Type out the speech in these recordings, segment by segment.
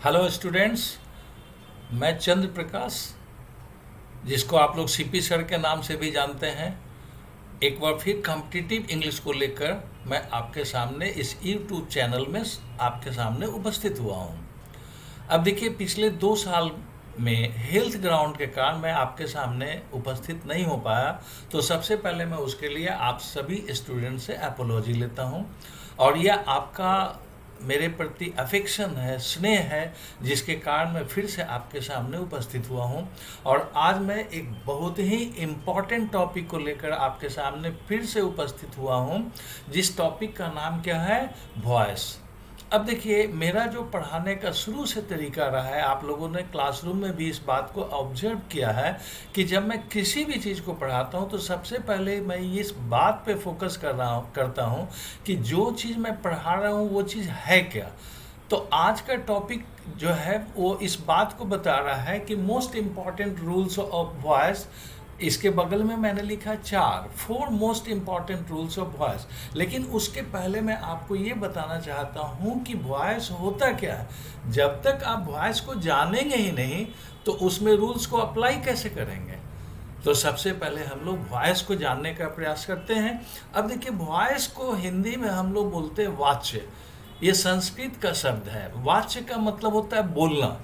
Hello students. मैं चंद्र प्रकाश, जिसको आप लोग सीपी सर के नाम से भी जानते हैं, एक बार फिर कॉम्पिटिटिव इंग्लिश को लेकर मैं आपके सामने इस यूट्यूब चैनल में आपके सामने उपस्थित हुआ हूँ। अब देखिए, पिछले 2 साल में हेल्थ ग्राउंड के कारण मैं आपके सामने उपस्थित नहीं हो पाया, तो सबसे पहले मैं उसके लिए आप सभी स्टूडेंट से अपोलॉजी लेता हूँ। और यह आपका मेरे प्रति अफेक्शन है, स्नेह है, जिसके कारण मैं फिर से आपके सामने उपस्थित हुआ हूँ। और आज मैं एक बहुत ही इम्पॉर्टेंट टॉपिक को लेकर आपके सामने फिर से उपस्थित हुआ हूँ, जिस टॉपिक का नाम क्या है? वॉइस। अब देखिए, मेरा जो पढ़ाने का शुरू से तरीका रहा है, आप लोगों ने क्लासरूम में भी इस बात को ऑब्जर्व किया है कि जब मैं किसी भी चीज़ को पढ़ाता हूँ तो सबसे पहले मैं इस बात पे फोकस करता हूँ कि जो चीज़ मैं पढ़ा रहा हूँ वो चीज़ है क्या। तो आज का टॉपिक जो है वो इस बात को बता रहा है कि most important rules of voice. इसके बगल में मैंने लिखा 4 most important rules of voice. लेकिन उसके पहले मैं आपको ये बताना चाहता हूँ कि वॉइस होता क्या है। जब तक आप वॉइस को जानेंगे ही नहीं तो उसमें रूल्स को अप्लाई कैसे करेंगे। तो सबसे पहले हम लोग वॉइस को जानने का प्रयास करते हैं। अब देखिए, वॉइस को हिंदी में हम लोग बोलते हैं वाच्य। ये संस्कृत का शब्द है। वाच्य का मतलब होता है बोलना।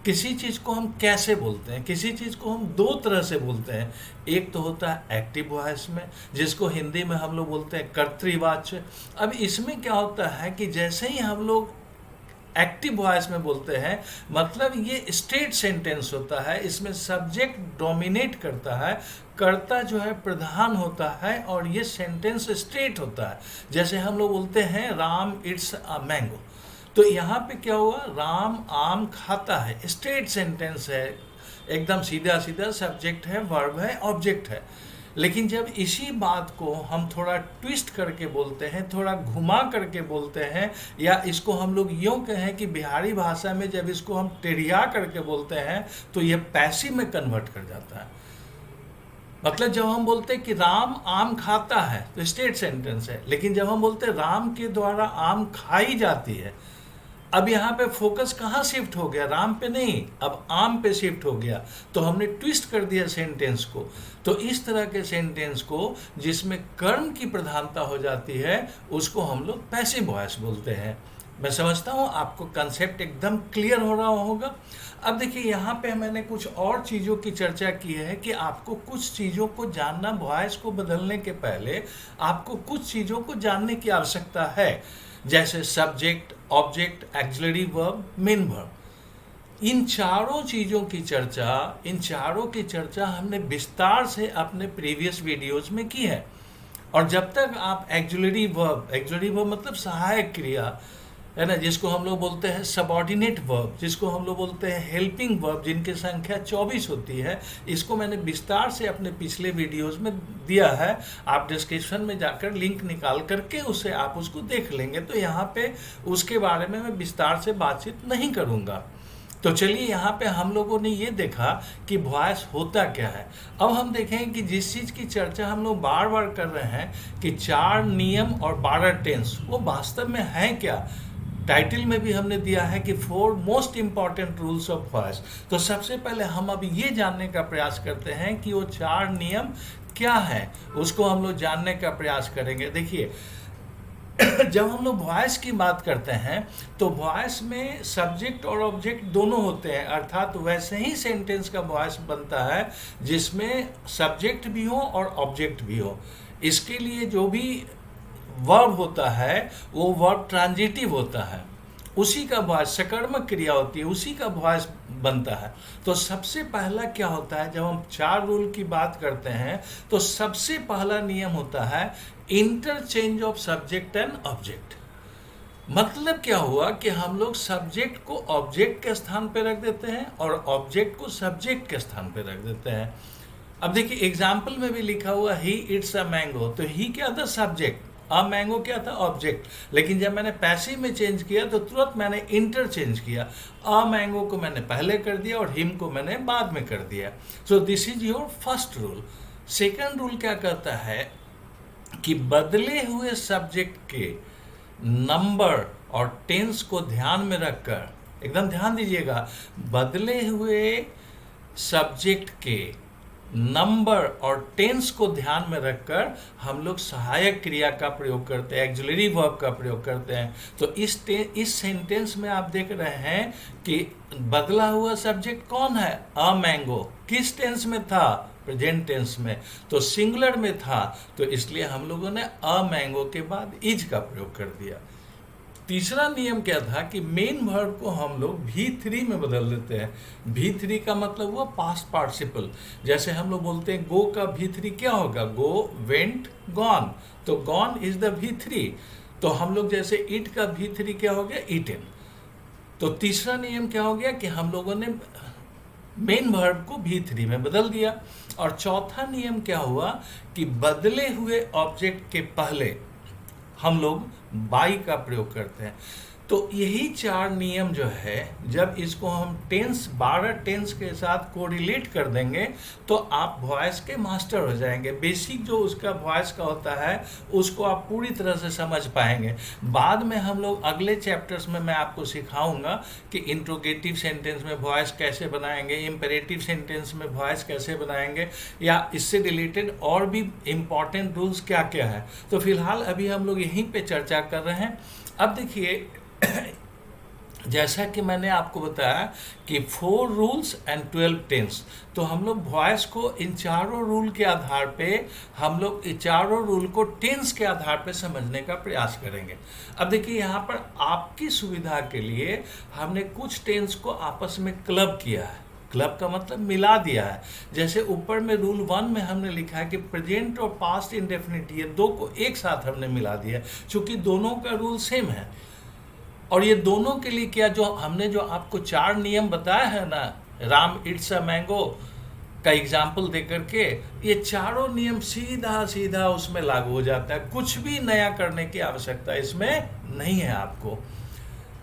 किसी चीज़ को हम कैसे बोलते हैं, किसी चीज़ को हम 2 तरह से बोलते हैं। एक तो होता है एक्टिव वॉइस में, जिसको हिंदी में हम लोग बोलते हैं कर्तृवाच्य। अब इसमें क्या होता है कि जैसे ही हम लोग एक्टिव वॉइस में बोलते हैं, मतलब ये स्टेट सेंटेंस होता है, इसमें सब्जेक्ट डोमिनेट करता है, कर्ता जो है प्रधान होता है, और ये सेंटेंस स्ट्रेट होता है। जैसे हम लोग बोलते हैं राम इट्स अ मैंगो, तो यहाँ पे क्या हुआ? राम आम खाता है, स्ट्रेट सेंटेंस है, एकदम सीधा सीधा, सब्जेक्ट है, वर्ब है, ऑब्जेक्ट है। लेकिन जब इसी बात को हम थोड़ा ट्विस्ट करके बोलते हैं, थोड़ा घुमा करके बोलते हैं, या इसको हम लोग यूँ कहें कि बिहारी भाषा में जब इसको हम टेढ़िया करके बोलते हैं तो ये पैसिव में कन्वर्ट कर जाता है। मतलब जब हम बोलते हैं कि राम आम खाता है तो स्टेट सेंटेंस है, लेकिन जब हम बोलते हैं राम के द्वारा आम खाई जाती है, अब यहाँ पे फोकस कहाँ शिफ्ट हो गया? राम पे नहीं, अब आम पे शिफ्ट हो गया। तो हमने ट्विस्ट कर दिया सेंटेंस को। तो इस तरह के सेंटेंस को जिसमें कर्म की प्रधानता हो जाती है, उसको हम लोग पैसिव वॉइस बोलते हैं। मैं समझता हूँ आपको कंसेप्ट एकदम क्लियर हो रहा होगा। अब देखिए, यहाँ पे मैंने कुछ और चीज़ों की चर्चा की है कि आपको कुछ चीज़ों को जानना, वॉइस को बदलने के पहले आपको कुछ चीज़ों को जानने की आवश्यकता है, जैसे subject, object, auxiliary verb, main verb. इन चारों की चर्चा हमने विस्तार से अपने प्रीवियस वीडियोस में की है। और जब तक आप एक्सिलरी वर्ब मतलब सहायक क्रिया है ना, जिसको हम लोग बोलते हैं सबऑर्डिनेट वर्ब, जिसको हम लोग बोलते हैं हेल्पिंग वर्ब, जिनकी संख्या 24 होती है, इसको मैंने विस्तार से अपने पिछले वीडियोस में दिया है। आप डिस्क्रिप्शन में जाकर लिंक निकाल करके उससे आप उसको देख लेंगे। तो यहाँ पे उसके बारे में मैं विस्तार से बातचीत नहीं करूँगा। तो चलिए, यहाँ पे हम लोगों ने ये देखा कि वॉइस होता क्या है। अब हम देखें कि जिस चीज़ की चर्चा हम लोग बार बार कर रहे हैं कि 4 नियम और 12 टेंस, वो वास्तव में है क्या। टाइटल में भी हमने दिया है कि 4 most important rules of voice. तो सबसे पहले हम अब ये जानने का प्रयास करते हैं कि वो 4 नियम क्या है, उसको हम लोग जानने का प्रयास करेंगे। देखिए, जब हम लोग वॉइस की बात करते हैं तो वॉइस में सब्जेक्ट और ऑब्जेक्ट दोनों होते हैं, अर्थात वैसे ही सेंटेंस का वॉइस बनता है जिसमें सब्जेक्ट भी हो और ऑब्जेक्ट भी हो। इसके लिए जो भी वर्ब होता है वो वर्ब ट्रांजिटिव होता है, उसी का वॉइस, सकर्मक क्रिया होती है, उसी का वॉइस बनता है। तो सबसे पहला क्या होता है, जब हम 4 रूल की बात करते हैं तो सबसे पहला नियम होता है interchange of subject and object. मतलब क्या हुआ कि हम लोग सब्जेक्ट को ऑब्जेक्ट के स्थान पर रख देते हैं और ऑब्जेक्ट को सब्जेक्ट के स्थान पर रख देते हैं। अब देखिए, एग्जाम्पल में भी लिखा हुआ ही इट्स अ मैंगो, तो ही क्या था? सब्जेक्ट, अ मैंगो क्या था? ऑब्जेक्ट। लेकिन जब मैंने पैसिव में चेंज किया तो तुरंत मैंने इंटरचेंज किया, अ मैंगो को मैंने पहले कर दिया और हिम को मैंने बाद में कर दिया। So this is your first rule. Second rule क्या कहता है कि बदले हुए सब्जेक्ट के नंबर और टेंस को ध्यान में रखकर एकदम ध्यान दीजिएगा, बदले हुए सब्जेक्ट के नंबर और टेंस को ध्यान में रखकर हम लोग सहायक क्रिया का प्रयोग करते हैं, एक्सिलरी वर्ब का प्रयोग करते हैं। तो इस सेंटेंस में आप देख रहे हैं कि बदला हुआ सब्जेक्ट कौन है? A mango. किस टेंस में था? प्रेजेंट टेंस में। तो सिंगुलर में था, तो इसलिए हम लोगों ने अ मैंगो के बाद इज का प्रयोग कर दिया। तीसरा नियम क्या था कि मेन वर्ब को हम लोग V3 में बदल देते हैं। V3 का मतलब हुआ पास्ट पार्टिसिपल। जैसे हम लोग बोलते हैं गो का V3 क्या होगा? गो, वेंट, गॉन। तो गॉन इज द V3। तो हम लोग जैसे इट का V3 क्या हो गया? ईटन। तो तीसरा नियम क्या हो गया कि हम लोगों ने मेन वर्ब को V3 में बदल दिया। और चौथा नियम क्या हुआ कि बदले हुए ऑब्जेक्ट के पहले हम लोग बाई का प्रयोग करते हैं। तो यही 4 नियम जो है, जब इसको हम 12 टेंस के साथ कोरिलेट कर देंगे तो आप वॉइस के मास्टर हो जाएंगे। बेसिक जो उसका वॉइस का होता है उसको आप पूरी तरह से समझ पाएंगे। बाद में हम लोग अगले चैप्टर्स में मैं आपको सिखाऊंगा कि इंट्रोगेटिव सेंटेंस में वॉइस कैसे बनाएंगे, इम्पेरेटिव सेंटेंस में वॉइस कैसे बनाएंगे, या इससे रिलेटेड और भी इम्पॉर्टेंट रूल्स क्या क्या है। तो फिलहाल अभी हम लोग यहीं पे चर्चा कर रहे हैं। अब देखिए, जैसा कि मैंने आपको बताया कि 4 रूल्स एंड 12 टेंस, तो हम लोग वॉइस को इन चारों रूल के आधार पे हम लोग इन चारों रूल को टेंस के आधार पे समझने का प्रयास करेंगे। अब देखिए, यहाँ पर आपकी सुविधा के लिए हमने कुछ टेंस को आपस में क्लब किया है। क्लब का मतलब मिला दिया है। जैसे ऊपर में रूल 1 में हमने लिखा है कि प्रेजेंट और पास्ट इंडेफिनिट, ये दो को एक साथ हमने मिला दिया है, चूंकि दोनों का रूल सेम है। और ये दोनों के लिए क्या, जो हमने जो आपको 4 नियम बताया है ना, राम इट्स अ मैंगो का एग्जाम्पल दे करके, ये चारों नियम सीधा सीधा उसमें लागू हो जाता है। कुछ भी नया करने की आवश्यकता इसमें नहीं है आपको।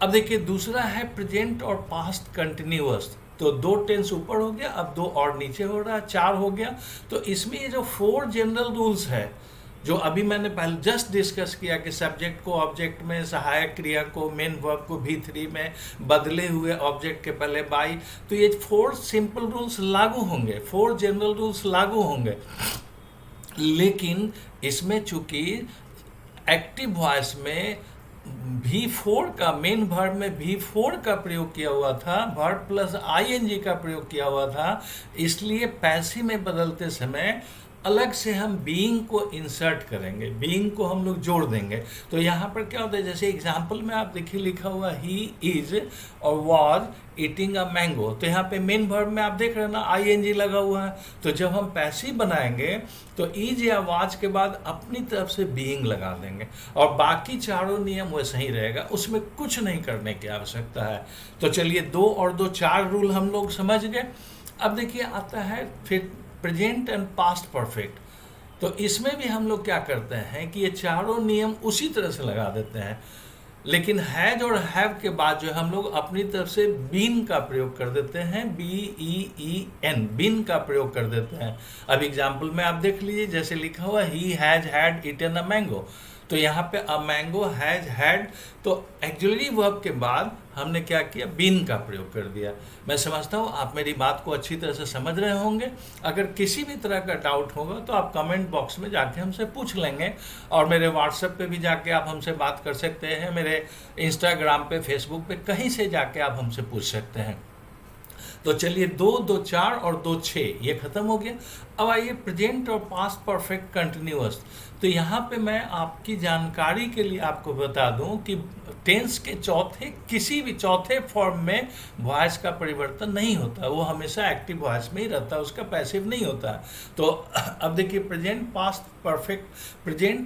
अब देखिए, दूसरा है प्रेजेंट और पास्ट कंटिन्यूअस। तो 2 टेंस ऊपर हो गया, अब 2 और नीचे हो रहा है, 4 हो गया। तो इसमें ये जो 4 जनरल रूल्स है, जो अभी मैंने पहले जस्ट डिस्कस किया कि सब्जेक्ट को ऑब्जेक्ट में, सहायक क्रिया को, मेन वर्ब को V3 में, बदले हुए ऑब्जेक्ट के पहले बाई, तो ये 4 सिंपल रूल्स लागू होंगे, 4 जनरल रूल्स लागू होंगे। लेकिन इसमें चूंकि एक्टिव वॉइस में V4 का, मेन वर्ब में V4 का प्रयोग किया हुआ था, वर्ब प्लस ING का प्रयोग किया हुआ था, इसलिए पैसिव में बदलते समय अलग से हम बीइंग को इंसर्ट करेंगे, बीइंग को हम लोग जोड़ देंगे। तो यहाँ पर क्या होता है, जैसे एग्जाम्पल में आप देखिए लिखा हुआ ही इज और वॉज ईटिंग अ मैंगो, तो यहाँ पे मेन वर्ब में आप देख रहे हैं ना ING लगा हुआ है। तो जब हम पैसिव बनाएंगे तो इज या वाज के बाद अपनी तरफ से बीइंग लगा देंगे, और बाकी चारों नियम वैसे ही रहेगा, उसमें कुछ नहीं करने की आवश्यकता है। तो चलिए, 2 और 2 4 रूल हम लोग समझ गए। अब देखिए आता है फिर प्रेजेंट एंड पास्ट परफेक्ट। तो इसमें भी हम लोग क्या करते हैं कि ये चारों नियम उसी तरह से लगा देते हैं, लेकिन हैज और हैव के बाद जो हम लोग अपनी तरफ से बीन का प्रयोग कर देते हैं, BEEN, बीन का प्रयोग कर देते हैं। अब एग्जाम्पल में आप देख लीजिए, जैसे लिखा हुआ ही has had eaten a mango, तो यहाँ पे अ मैंगो हैज हैड, तो एक्सिलरी वर्ब के बाद हमने क्या किया, बीन का प्रयोग कर दिया। मैं समझता हूँ आप मेरी बात को अच्छी तरह से समझ रहे होंगे। अगर किसी भी तरह का डाउट होगा तो आप कमेंट बॉक्स में जाके हमसे पूछ लेंगे, और मेरे व्हाट्सएप पे भी जाके आप हमसे बात कर सकते हैं, मेरे इंस्टाग्राम पे, फेसबुक पे, कहीं से जाके आप हमसे पूछ सकते हैं। तो चलिए, 2 2 4 और 2 6 ये खत्म हो गया। अब आइए प्रेजेंट और पास्ट परफेक्ट कंटिन्यूअस। तो यहाँ पे मैं आपकी जानकारी के लिए आपको बता दूं कि टेंस के किसी भी चौथे फॉर्म में वॉइस का परिवर्तन नहीं होता, वो हमेशा एक्टिव वॉइस में ही रहता है, उसका पैसिव नहीं होता। तो अब देखिए, प्रेजेंट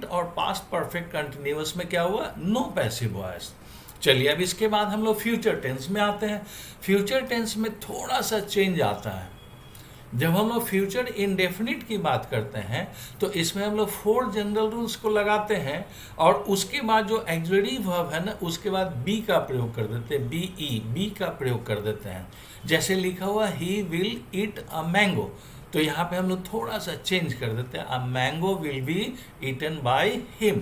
और पास्ट परफेक्ट कंटिन्यूअस में क्या हुआ, नो पैसिव वॉइस। चलिए, अब इसके बाद हम लोग फ्यूचर टेंस में आते हैं। फ्यूचर टेंस में थोड़ा सा चेंज आता है। जब हम लोग फ्यूचर इंडेफिनिट की बात करते हैं तो इसमें हम लोग 4 जनरल रूल्स को लगाते हैं, और उसके बाद जो एक्सिलरी वर्ब है ना, उसके बाद बी का प्रयोग कर देते हैं, बी का प्रयोग कर देते हैं। जैसे लिखा हुआ ही विल ईट अ मैंगो, तो यहाँ पे हम लोग थोड़ा सा चेंज कर देते हैं, a mango will be eaten by him.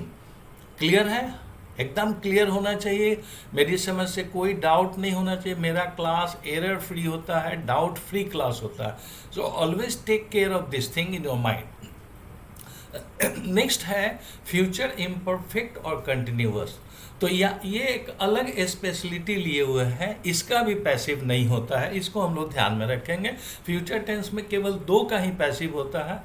Clear है? एकदम क्लियर होना चाहिए, मेरी समझ से कोई डाउट नहीं होना चाहिए। मेरा क्लास एरर फ्री होता है, डाउट फ्री क्लास होता है। So always take care of this thing in your mind. Next है फ्यूचर इम्परफेक्ट और कंटिन्यूअस। तो ये एक अलग स्पेशलिटी लिए हुए हैं, इसका भी पैसिव नहीं होता है, इसको हम लोग ध्यान में रखेंगे। फ्यूचर टेंस में केवल दो का ही पैसिव होता है,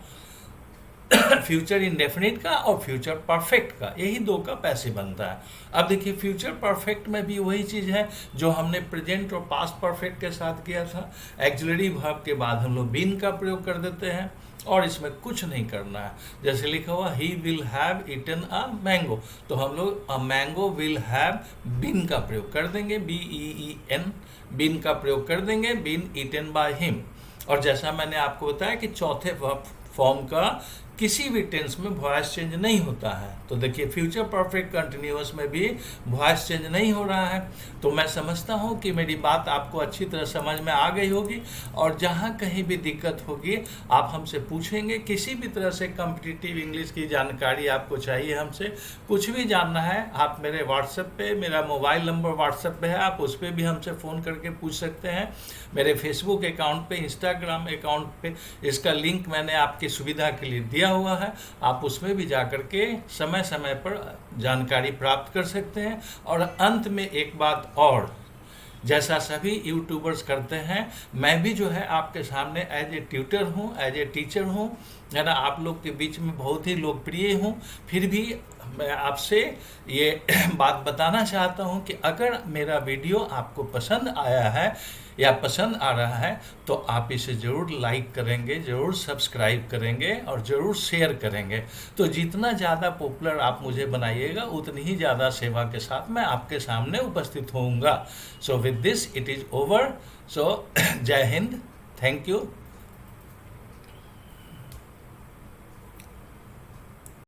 फ्यूचर इंडेफिनिट का और फ्यूचर परफेक्ट का, यही दो का पैसिव बनता है। अब देखिए फ्यूचर परफेक्ट में भी वही चीज़ है जो हमने प्रेजेंट और पास्ट परफेक्ट के साथ किया था। एक्सिलरी वर्ब के बाद हम लोग बीन का प्रयोग कर देते हैं और इसमें कुछ नहीं करना है। जैसे लिखा हुआ ही will have eaten a mango, तो हम लोग a mango will have been का प्रयोग कर देंगे, BEEN, बीन का प्रयोग कर देंगे, बीन ईटन बाय हिम। और जैसा मैंने आपको बताया कि चौथे वर्ब फॉर्म का किसी भी टेंस में वॉइस चेंज नहीं होता है। तो देखिए फ्यूचर परफेक्ट कंटिन्यूअस में भी वॉइस चेंज नहीं हो रहा है। तो मैं समझता हूँ कि मेरी बात आपको अच्छी तरह समझ में आ गई होगी, और जहाँ कहीं भी दिक्कत होगी आप हमसे पूछेंगे। किसी भी तरह से कॉम्पिटिटिव इंग्लिश की जानकारी आपको चाहिए, हमसे कुछ भी जानना है, आप मेरे व्हाट्सएप पे, मेरा मोबाइल नंबर व्हाट्सएप पे है, आप उस पर भी हमसे फ़ोन करके पूछ सकते हैं। मेरे फेसबुक अकाउंट पे, इंस्टाग्राम अकाउंट पे इसका लिंक मैंने आपकी सुविधा के लिए दिया हुआ है, आप उसमें भी जा कर के समय समय पर जानकारी प्राप्त कर सकते हैं। और अंत में एक बात और, जैसा सभी यूट्यूबर्स करते हैं, मैं भी जो है आपके सामने एज ए ट्यूटर हूँ, एज ए टीचर हूँ, है ना, आप लोग के बीच में बहुत ही लोकप्रिय हूँ। फिर भी मैं आपसे ये बात बताना चाहता हूँ कि अगर मेरा वीडियो आपको पसंद आया है या पसंद आ रहा है तो आप इसे ज़रूर लाइक करेंगे, ज़रूर सब्सक्राइब करेंगे और ज़रूर शेयर करेंगे। तो जितना ज़्यादा पॉपुलर आप मुझे बनाइएगा उतनी ही ज़्यादा सेवा के साथ मैं आपके सामने उपस्थित होऊंगा। So with this it is over. So जय हिंद, थैंक यू।